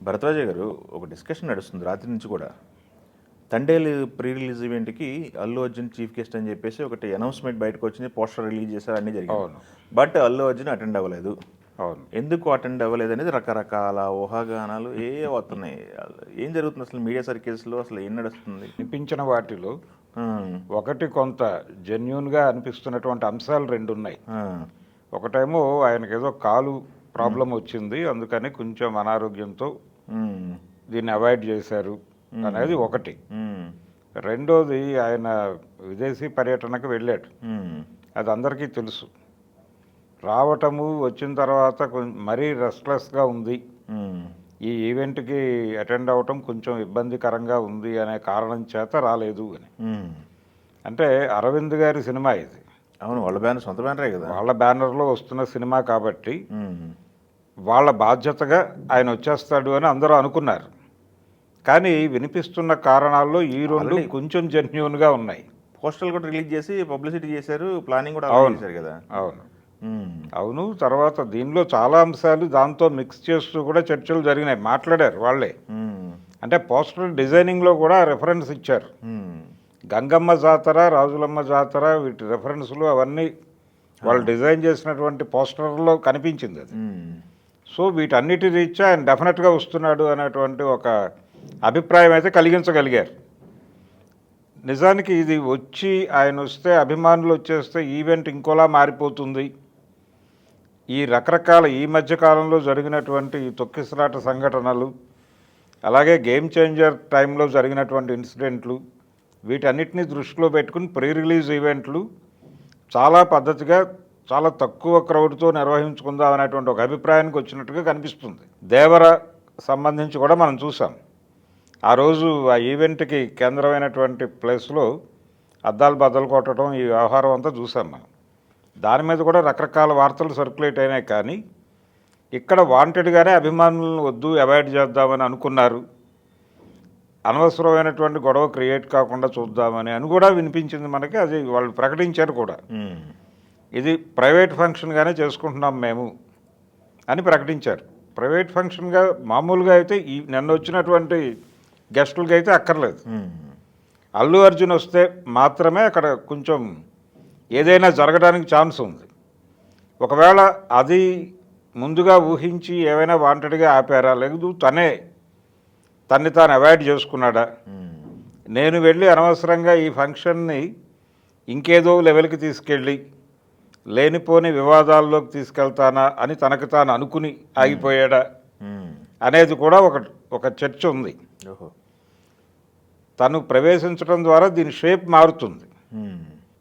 భరద్వాజ గారు, ఒక డిస్కషన్ నడుస్తుంది రాత్రి నుంచి కూడా. తండేలు ప్రీ రిలీజ్ ఈవెంట్కి అల్లు అర్జున్ చీఫ్ గెస్ట్ అని చెప్పేసి ఒకటి అనౌన్స్మెంట్ బయటకు వచ్చింది, పోస్టర్ రిలీజ్ చేశారు, అన్నీ జరిగాయి. బట్ అల్లు అర్జున్ అటెండ్ అవ్వలేదు. అవును, ఎందుకు అటెండ్ అవ్వలేదు అనేది రకరకాల ఊహాగానాలు వస్తున్నాయి. ఏం జరుగుతుంది అసలు మీడియా సర్కిల్స్లో, అసలు ఏం నడుస్తుంది? వినిపించిన వాటిలో ఒకటి కొంత జెన్యున్గా అనిపిస్తున్నటువంటి అంశాలు రెండు ఉన్నాయి. ఒకటేమో ఆయనకి ఏదో కాలు ప్రాబ్లం వచ్చింది, అందుకని కొంచెం అనారోగ్యంతో దీన్ని అవాయిడ్ చేశారు అనేది ఒకటి. రెండోది, ఆయన విదేశీ పర్యటనకు వెళ్ళాడు, అది అందరికీ తెలుసు. రావటము, వచ్చిన తర్వాత మరీ రెస్ట్లెస్గా ఉంది, ఈ ఈవెంట్కి అటెండ్ అవ్వటం కొంచెం ఇబ్బందికరంగా ఉంది అనే కారణం చేత రాలేదు అని. అంటే అరవింద్ గారి సినిమా ఇది. అవును, వాళ్ళ బ్యానర్, సొంత బ్యానరే కదా, వాళ్ళ బ్యానర్లో వస్తున్న సినిమా కాబట్టి వాళ్ళ బాధ్యతగా ఆయన వచ్చేస్తాడు అని అందరూ అనుకున్నారు. కానీ వినిపిస్తున్న కారణాల్లో ఈ రెండు కొంచెం జెన్యూన్గా ఉన్నాయి. పోస్టర్లు కూడా రిలీజ్ చేసి పబ్లిసిటీ చేశారు, ప్లానింగ్ కూడా చేశారు కదా. అవును అవును. తర్వాత దీనిలో చాలా అంశాలు దాంతో మిక్స్ చేస్తూ కూడా చర్చలు జరిగినాయి, మాట్లాడారు వాళ్ళే. అంటే పోస్టర్ డిజైనింగ్లో కూడా రెఫరెన్స్ ఇచ్చారు. గంగమ్మ జాతర, రాజులమ్మ జాతర, వీటి రెఫరెన్స్లు అవన్నీ వాళ్ళు డిజైన్ చేసినటువంటి పోస్టర్లో కనిపించింది అది. సో వీటన్నిటి రీత్యా ఆయన డెఫినెట్గా వస్తున్నాడు అనేటువంటి ఒక అభిప్రాయం అయితే కలిగించగలిగారు. నిజానికి ఇది వచ్చి ఆయన వస్తే, అభిమానులు వచ్చేస్తే ఈవెంట్ ఇంకోలా మారిపోతుంది. ఈ రకరకాల ఈ మధ్యకాలంలో జరిగినటువంటి ఈ తొక్కిసలాట సంఘటనలు, అలాగే గేమ్ చేంజర్ టైంలో జరిగినటువంటి ఇన్సిడెంట్లు, వీటన్నిటిని దృష్టిలో పెట్టుకుని ప్రీ రిలీజ్ ఈవెంట్లు చాలా పద్ధతిగా, చాలా తక్కువ క్రౌడ్తో నిర్వహించుకుందాం అనేటువంటి ఒక అభిప్రాయానికి వచ్చినట్టుగా కనిపిస్తుంది. దేవర సంబంధించి కూడా మనం చూసాం. ఆ రోజు ఆ ఈవెంట్కి కేంద్రమైనటువంటి ప్లేస్లో అద్దాలు బద్దలు కొట్టడం, ఈ వ్యవహారం అంతా చూసాం మనం. దాని మీద కూడా రకరకాల వార్తలు సర్క్యులేట్ అయినాయి. కానీ ఇక్కడ వాంటెడ్గానే అభిమానులను వద్దు, అవాయిడ్ చేద్దామని అనుకున్నారు, అనవసరమైనటువంటి గొడవ క్రియేట్ కాకుండా చూద్దామని అని కూడా వినిపించింది మనకి. అది వాళ్ళు ప్రకటించారు కూడా. ఇది ప్రైవేట్ ఫంక్షన్గానే చేసుకుంటున్నాం మేము అని ప్రకటించారు. ప్రైవేట్ ఫంక్షన్గా మామూలుగా అయితే ఈ నిన్న వచ్చినటువంటి గెస్టులకి అయితే అక్కర్లేదు. అల్లు అర్జున్ వస్తే మాత్రమే అక్కడ కొంచెం ఏదైనా జరగడానికి ఛాన్స్ ఉంది. ఒకవేళ అది ముందుగా ఊహించి ఏమైనా వాంటెడ్గా ఆపారా, లేదు తన్ని తాను అవాయిడ్ చేసుకున్నాడా, నేను వెళ్ళి అనవసరంగా ఈ ఫంక్షన్ని ఇంకేదో లెవెల్కి తీసుకెళ్ళి లేనిపోని వివాదాల్లోకి తీసుకెళ్తానా అని తనకు తాను అనుకుని ఆగిపోయాడా అనేది కూడా ఒక చర్చ ఉంది. తను ప్రవేశించడం ద్వారా దీని షేప్ మారుతుంది.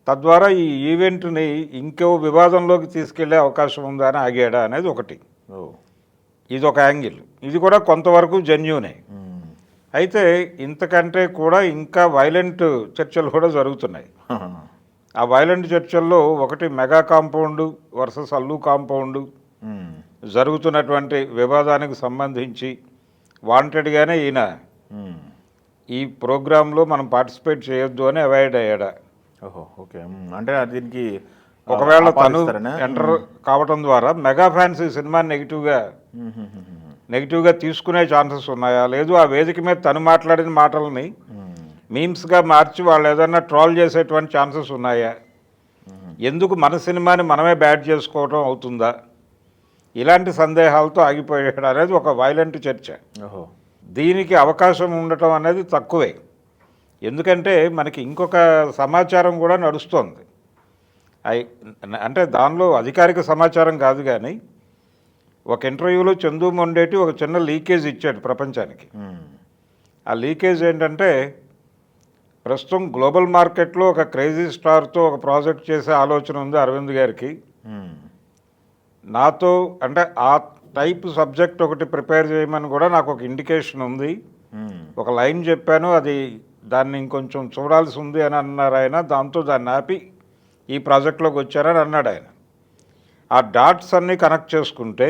తద్వారా ఈ ఈవెంట్ని ఇంకో వివాదంలోకి తీసుకెళ్లే అవకాశం ఉందా అని ఆగాడా అనేది ఒకటి. ఇది ఒక యాంగిల్. ఇది కూడా కొంతవరకు జెన్యూనే. అయితే ఇంతకంటే కూడా ఇంకా వైలెంట్ చర్చలు కూడా జరుగుతున్నాయి. ఆ వైలెంట్ చర్చల్లో ఒకటి mega compound versus Allu compound జరుగుతున్నటువంటి వివాదానికి సంబంధించి వాంటెడ్గానే ఈయన ఈ ప్రోగ్రాంలో మనం పార్టిసిపేట్ చేయొద్దు అని అవాయిడ్ అయ్యాడా. ఓకే, అంటే దీనికి ఒకవేళ తను ఎంటర్ కావటం ద్వారా మెగా ఫ్యాన్స్ ఈ సినిమాని నెగిటివ్గా తీసుకునే ఛాన్సెస్ ఉన్నాయా, లేదు ఆ వేదిక మీద తను మాట్లాడిన మాటలని మీమ్స్గా మార్చి వాళ్ళు ఏదన్నా ట్రోల్ చేసేటువంటి ఛాన్సెస్ ఉన్నాయా, ఎందుకు మన సినిమాని మనమే బ్యాడ్ చేసుకోవటం అవుతుందా, ఇలాంటి సందేహాలతో ఆగిపోయాడు అనేది ఒక వైలెంట్ చర్చ. దీనికి అవకాశం ఉండటం అనేది తక్కువే. ఎందుకంటే మనకి ఇంకొక సమాచారం కూడా నడుస్తోంది. అంటే దానిలో అధికారిక సమాచారం కాదు, కానీ ఒక ఇంటర్వ్యూలో చందు మొండేటి ఒక చిన్న లీకేజ్ ఇచ్చాడు ప్రపంచానికి. ఆ లీకేజ్ ఏంటంటే, ప్రస్తుతం గ్లోబల్ మార్కెట్లో ఒక క్రేజీ స్టార్తో ఒక ప్రాజెక్ట్ చేసే ఆలోచన ఉంది అరవింద్ గారికి. నాతో అంటే ఆ టైప్ సబ్జెక్ట్ ఒకటి ప్రిపేర్ చేయమని కూడా నాకు ఒక ఇండికేషన్ ఉంది. ఒక లైన్ చెప్పాను, అది దాన్ని ఇంకొంచెం చూడాల్సి ఉంది అని అన్నారు ఆయన. దాంతో దాన్ని ఆపి ఈ ప్రాజెక్ట్లోకి వచ్చారని అన్నాడు ఆయన. ఆ డాట్స్ అన్నీ కనెక్ట్ చేసుకుంటే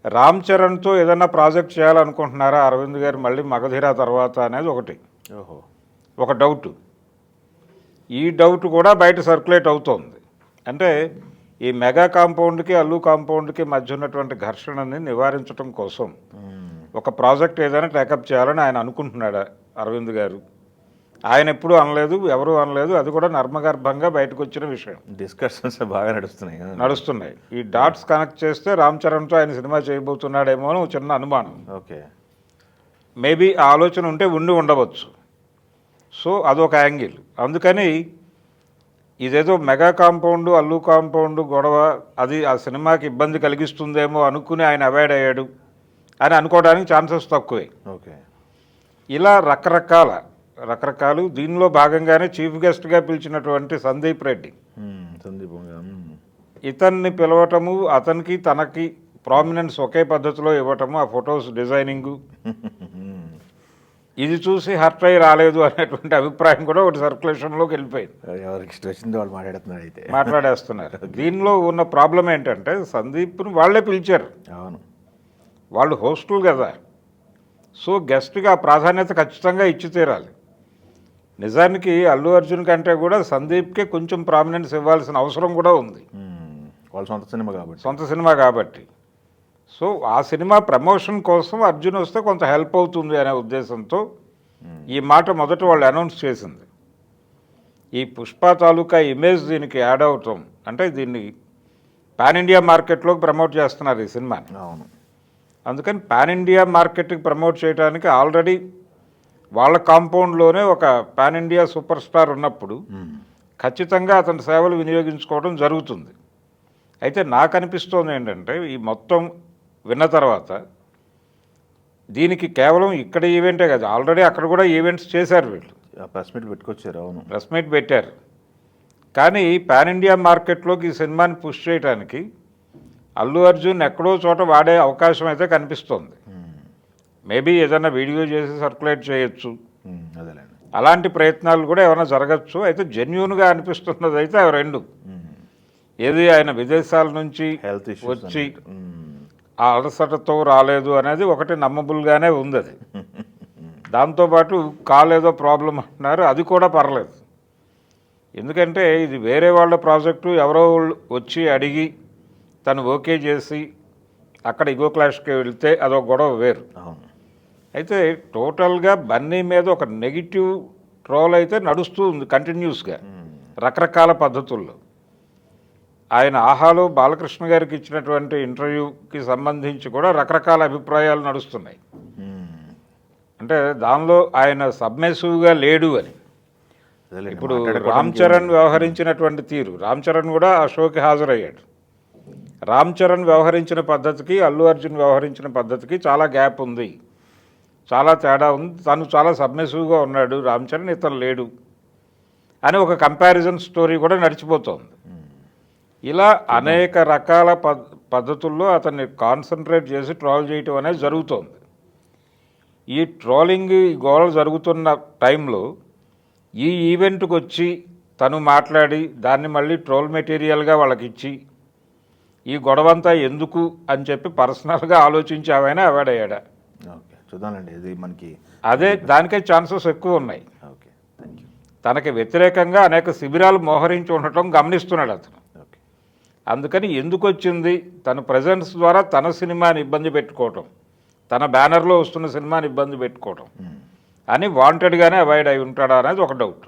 రామ్ చరణ్తో ఏదన్నా ప్రాజెక్ట్ చేయాలనుకుంటున్నారా అరవింద్ గారు మళ్ళీ మగధీర తర్వాత అనేది ఒకటి, ఒక డౌట్. ఈ డౌట్ కూడా బయట సర్క్యులేట్ అవుతోంది. అంటే ఈ మెగా కాంపౌండ్కి అల్లు కాంపౌండ్కి మధ్య ఉన్నటువంటి ఘర్షణని నివారించడం కోసం ఒక ప్రాజెక్ట్ ఏదైనా టేకప్ చేయాలని ఆయన అనుకుంటున్నాడా అరవింద్ గారు? ఆయన ఎప్పుడూ అనలేదు, ఎవరూ అనలేదు. అది కూడా నర్మగర్భంగా బయటకు వచ్చిన విషయం. డిస్కషన్స్ బాగా నడుస్తున్నాయి కదా. నడుస్తున్నాయి. ఈ డాట్స్ కనెక్ట్ చేస్తే రామ్ చరణ్తో ఆయన సినిమా చేయబోతున్నాడేమో అని ఒక చిన్న అనుమానం. ఓకే. మేబీ ఆ ఆలోచన ఉంటే ఉండవచ్చు. సో అదొక యాంగిల్. అందుకని ఇదేదో మెగా కాంపౌండ్, అల్లు కాంపౌండ్ గొడవ, అది ఆ సినిమాకి ఇబ్బంది కలిగిస్తుందేమో అనుకుని ఆయన అవాయిడ్ అయ్యాడు అని అనుకోవడానికి ఛాన్సెస్ తక్కువే. ఓకే. ఇలా రకరకాలు దీనిలో భాగంగానే చీఫ్ గెస్ట్గా పిలిచినటువంటి సందీప్ రెడ్డి, ఇతన్ని పిలవటము, అతనికి తనకి ప్రామినెన్స్ ఒకే పద్ధతిలో ఇవ్వటము, ఆ ఫొటోస్ డిజైనింగు, ఇది చూసి హర్ట్ అయ్యి రాలేదు అనేటువంటి అభిప్రాయం కూడా ఒకటి సర్క్యులేషన్లోకి వెళ్ళిపోయింది. ఎవరికి ఇష్టం వచ్చింది వాళ్ళు మాట్లాడుతున్నారు, అయితే మాట్లాడేస్తున్నారు. దీనిలో ఉన్న ప్రాబ్లం ఏంటంటే సందీప్ను వాళ్ళే పిలిచారు. అవును, వాళ్ళు హోస్టులు కదా. సో గెస్ట్గా ప్రాధాన్యత ఖచ్చితంగా ఇచ్చి తీరాలి. నిజానికి అల్లు అర్జున్ కంటే కూడా సందీప్కే కొంచెం ప్రామినెన్స్ ఇవ్వాల్సిన అవసరం కూడా ఉంది. వాళ్ళ సొంత సినిమా కాబట్టి. సో ఆ సినిమా ప్రమోషన్ కోసం అర్జున్ వస్తే కొంత హెల్ప్ అవుతుంది అనే ఉద్దేశంతో ఈ మాట మొదట వాళ్ళు అనౌన్స్ చేసింది. ఈ పుష్ప తాలూకా ఇమేజ్ దీనికి యాడ్ అవటం, అంటే దీన్ని పాన్ ఇండియా మార్కెట్లోకి ప్రమోట్ చేస్తున్నారు ఈ సినిమాని. అవును. అందుకని పాన్ ఇండియా మార్కెట్కి ప్రమోట్ చేయడానికి ఆల్రెడీ వాళ్ళ కాంపౌండ్లోనే ఒక పాన్ ఇండియా సూపర్ స్టార్ ఉన్నప్పుడు ఖచ్చితంగా అతని సేవలు వినియోగించుకోవడం జరుగుతుంది. అయితే నాకు అనిపిస్తోంది ఏంటంటే, ఈ మొత్తం విన్న తర్వాత దీనికి కేవలం ఇక్కడ ఈవెంటే కాదు, ఆల్రెడీ అక్కడ కూడా ఈవెంట్స్ చేశారు వీళ్ళు. ప్రెస్ మీట్ పెట్టుకొచ్చారు. అవును, ప్రెస్ మీట్ పెట్టారు. కానీ పాన్ ఇండియా మార్కెట్లోకి ఈ సినిమాని పుష్ చేయడానికి అల్లు అర్జున్ ఎక్కడో చోట వాడే అవకాశం అయితే కనిపిస్తోంది. మేబీ ఏదైనా వీడియో చేసి సర్క్యులేట్ చేయొచ్చు, అదేలేండి, అలాంటి ప్రయత్నాలు కూడా ఏమైనా జరగచ్చు. అయితే జెన్యూన్గా అనిపిస్తున్నది అయితే అవి రెండు. ఏది ఆయన విదేశాల నుంచి హెల్త్ వచ్చి ఆ అలసటతో రాలేదు అనేది ఒకటి నమ్మబుల్గానే ఉంది. అది దాంతోపాటు కాలేదో ప్రాబ్లం అంటున్నారు, అది కూడా పర్లేదు. ఎందుకంటే ఇది వేరే వాళ్ళ ప్రాజెక్టు, ఎవరో వచ్చి అడిగి తను ఓకే చేసి అక్కడ ఇగో క్లాష్కి వెళ్తే అదొక గొడవ వేరు. అయితే టోటల్గా బన్నీ మీద ఒక నెగిటివ్ ట్రోల్ అయితే నడుస్తూ ఉంది కంటిన్యూస్గా రకరకాల పద్ధతుల్లో. ఆయన ఆహాలో బాలకృష్ణ గారికి ఇచ్చినటువంటి ఇంటర్వ్యూకి సంబంధించి కూడా రకరకాల అభిప్రాయాలు నడుస్తున్నాయి. అంటే దానిలో ఆయన సబ్మెసివ్గా లేడు అని. ఇప్పుడు రామ్ చరణ్ వ్యవహరించినటువంటి తీరు, రామ్ చరణ్ కూడా ఆ షోకి హాజరయ్యాడు. రామ్ చరణ్ వ్యవహరించిన పద్ధతికి అల్లు అర్జున్ వ్యవహరించిన పద్ధతికి చాలా గ్యాప్ ఉంది, చాలా తేడా ఉంది. తను చాలా సబ్మెసివ్గా ఉన్నాడు రామ్ చరణ్, ఇతను లేడు అని ఒక కంపారిజన్ స్టోరీ కూడా నడిచిపోతోంది. ఇలా అనేక రకాల పద్ధతుల్లో అతన్ని కాన్సన్ట్రేట్ చేసి ట్రోల్ చేయటం అనేది జరుగుతోంది. ఈ ట్రోలింగ్ గోల జరుగుతున్న టైంలో ఈ ఈవెంట్కి వచ్చి తను మాట్లాడి దాన్ని మళ్ళీ ట్రోల్ మెటీరియల్గా వాళ్ళకి ఇచ్చి ఈ గొడవంతా ఎందుకు అని చెప్పి పర్సనల్గా ఆలోచించి అవైనా అవాయిడ్ అయ్యాడా? ఓకే, చూద్దామండి. ఇది మనకి అదే దానికే ఛాన్సెస్ ఎక్కువ ఉన్నాయి. Okay, thank you. తనకి వ్యతిరేకంగా అనేక శిబిరాలు మోహరించి ఉండటం గమనిస్తున్నాడు అతను. అందుకని ఎందుకు వచ్చింది, తన ప్రజెన్స్ ద్వారా తన సినిమాని ఇబ్బంది పెట్టుకోవటం, తన బ్యానర్లో వస్తున్న సినిమాని ఇబ్బంది పెట్టుకోవటం అని వాంటెడ్గానే అవాయిడ్ అయి ఉంటాడా అనేది ఒక డౌట్.